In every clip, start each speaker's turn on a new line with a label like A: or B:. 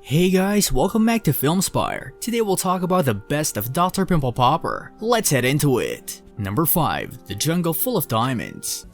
A: Hey guys, welcome back to Film Spire. Today we'll talk about the best of Dr. Pimple Popper. Let's head into it. Number 5. The Jungle Full of Diamonds.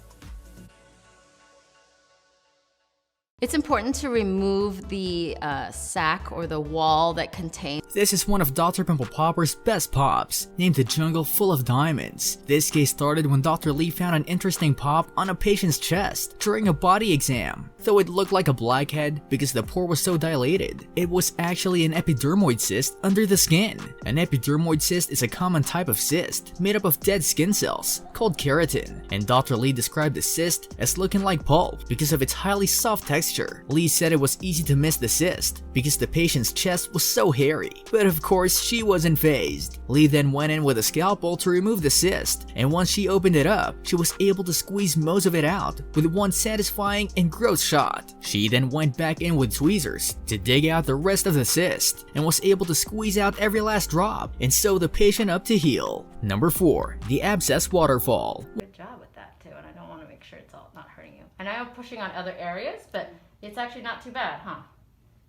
B: It's important to remove the sac or the wall that contains.
A: This is one of Dr. Pimple Popper's best pops, named The Jungle Full of Diamonds. This case started when Dr. Lee found an interesting pop on a patient's chest during a body exam. Though it looked like a blackhead because the pore was so dilated, it was actually an epidermoid cyst under the skin. An epidermoid cyst is a common type of cyst made up of dead skin cells called keratin, and Dr. Lee described the cyst as looking like pulp because of its highly soft texture. Lee said it was easy to miss the cyst because the patient's chest was so hairy, but of course she wasn't fazed. Lee then went in with a scalpel to remove the cyst, and once she opened it up, she was able to squeeze most of it out with one satisfying and gross shot. She then went back in with tweezers to dig out the rest of the cyst and was able to squeeze out every last drop and sew the patient up to heal. Number 4. The Abscess Waterfall.
B: Good job with that too, and I don't want to make sure it's all not hurting you. And I am pushing on other areas, but it's actually not too bad, huh?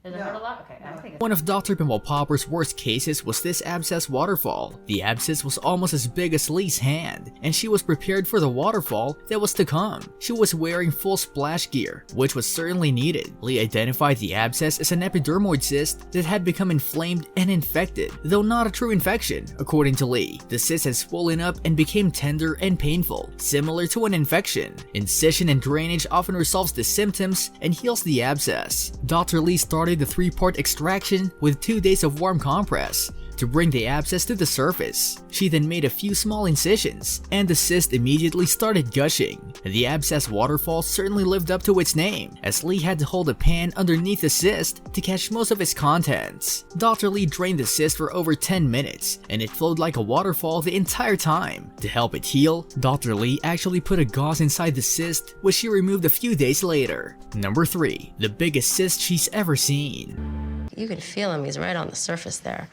B: Does it hurt a lot? Okay, I think it's...
A: One of Dr. Pimple Popper's worst cases was this abscess waterfall. The abscess was almost as big as Lee's hand, and she was prepared for the waterfall that was to come. She was wearing full splash gear, which was certainly needed. Lee identified the abscess as an epidermoid cyst that had become inflamed and infected, though not a true infection, according to Lee. The cyst had swollen up and became tender and painful, similar to an infection. Incision and drainage often resolves the symptoms and heals the abscess. Dr. Lee started the 3-part extraction with 2 days of warm compress to bring the abscess to the surface. She then made a few small incisions, and the cyst immediately started gushing. The abscess waterfall certainly lived up to its name, as Lee had to hold a pan underneath the cyst to catch most of its contents. Dr. Lee drained the cyst for over 10 minutes, and it flowed like a waterfall the entire time. To help it heal, Dr. Lee actually put a gauze inside the cyst, which she removed a few days later. Number 3. The biggest cyst she's ever seen.
B: You can feel him, he's right on the surface there.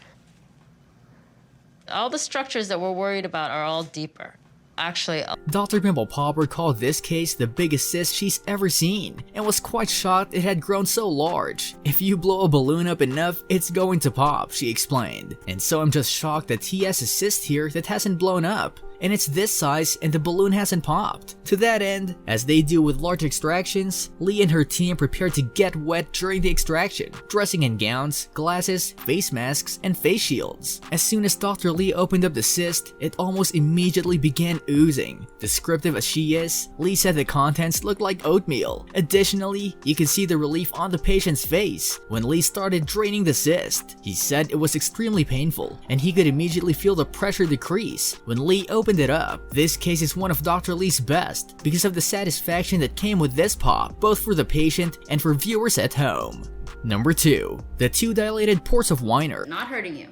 B: All the structures that we're worried about are all deeper. Actually,
A: Dr. Pimple Popper called this case the biggest cyst she's ever seen and was quite shocked it had grown so large. If you blow a balloon up enough, it's going to pop, she explained. And so I'm just shocked that he has a cyst here that hasn't blown up, and it's this size and the balloon hasn't popped. To that end, as they do with large extractions, Lee and her team prepared to get wet during the extraction, dressing in gowns, glasses, face masks, and face shields. As soon as Dr. Lee opened up the cyst, it almost immediately began oozing. Descriptive as she is, Lee said the contents looked like oatmeal. Additionally, you could see the relief on the patient's face when Lee started draining the cyst. He said it was extremely painful, and he could immediately feel the pressure decrease when Lee opened it up. This case is one of Dr. Lee's best because of the satisfaction that came with this pop, both for the patient and for viewers at home. Number 2. The 2 dilated pores of Weiner.
B: not hurting you.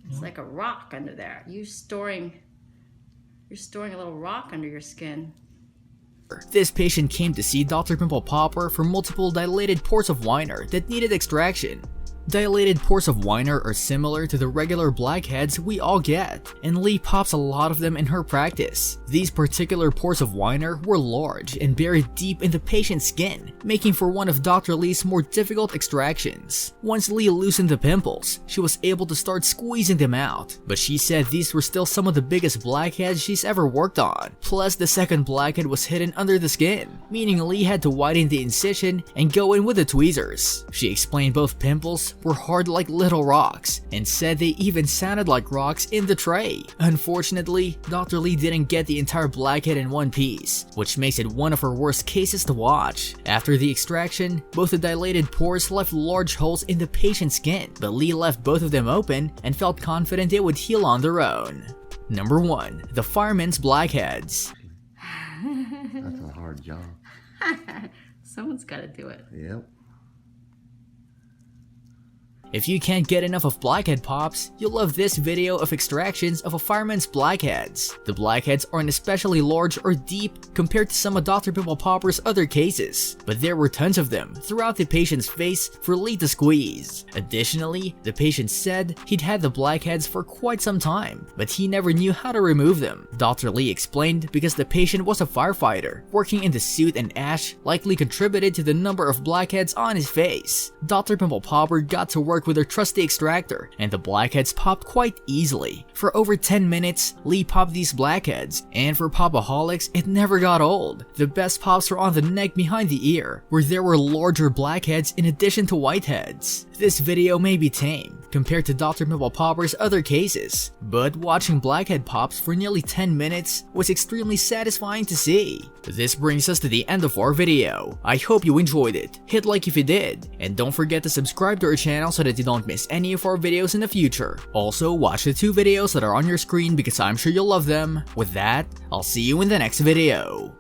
B: It's like a rock under there. You're storing a little rock under your skin.
A: This patient came to see Dr. Pimple Popper for multiple dilated pores of Weiner that needed extraction. Dilated pores of Weiner are similar to the regular blackheads we all get, and Lee pops a lot of them in her practice. These particular pores of Weiner were large and buried deep in the patient's skin, making for one of Dr. Lee's more difficult extractions. Once Lee loosened the pimples, she was able to start squeezing them out, but she said these were still some of the biggest blackheads she's ever worked on. Plus, the second blackhead was hidden under the skin, meaning Lee had to widen the incision and go in with the tweezers. She explained both pimples were hard like little rocks, and said they even sounded like rocks in the tray. Unfortunately, Dr. Lee didn't get the entire blackhead in one piece, which makes it one of her worst cases to watch. After the extraction, both the dilated pores left large holes in the patient's skin, but Lee left both of them open and felt confident they would heal on their own. Number 1. The Fireman's Blackheads.
C: That's a hard job.
B: Someone's got to do it.
C: Yep.
A: If you can't get enough of blackhead pops, you'll love this video of extractions of a fireman's blackheads. The blackheads aren't especially large or deep compared to some of Dr. Pimple Popper's other cases, but there were tons of them throughout the patient's face for Lee to squeeze. Additionally, the patient said he'd had the blackheads for quite some time, but he never knew how to remove them. Dr. Lee explained because the patient was a firefighter. Working in the soot and ash likely contributed to the number of blackheads on his face. Dr. Pimple Popper got to work with her trusty extractor, and the blackheads popped quite easily. For over 10 minutes, Lee popped these blackheads, and for popaholics, it never got old. The best pops were on the neck behind the ear, where there were larger blackheads in addition to whiteheads. This video may be tame compared to Dr. Pimple Popper's other cases, but watching blackhead pops for nearly 10 minutes was extremely satisfying to see. This brings us to the end of our video. I hope you enjoyed it. Hit like if you did, and don't forget to subscribe to our channel so that you don't miss any of our videos in the future. Also, watch the 2 videos that are on your screen because I'm sure you'll love them. With that, I'll see you in the next video.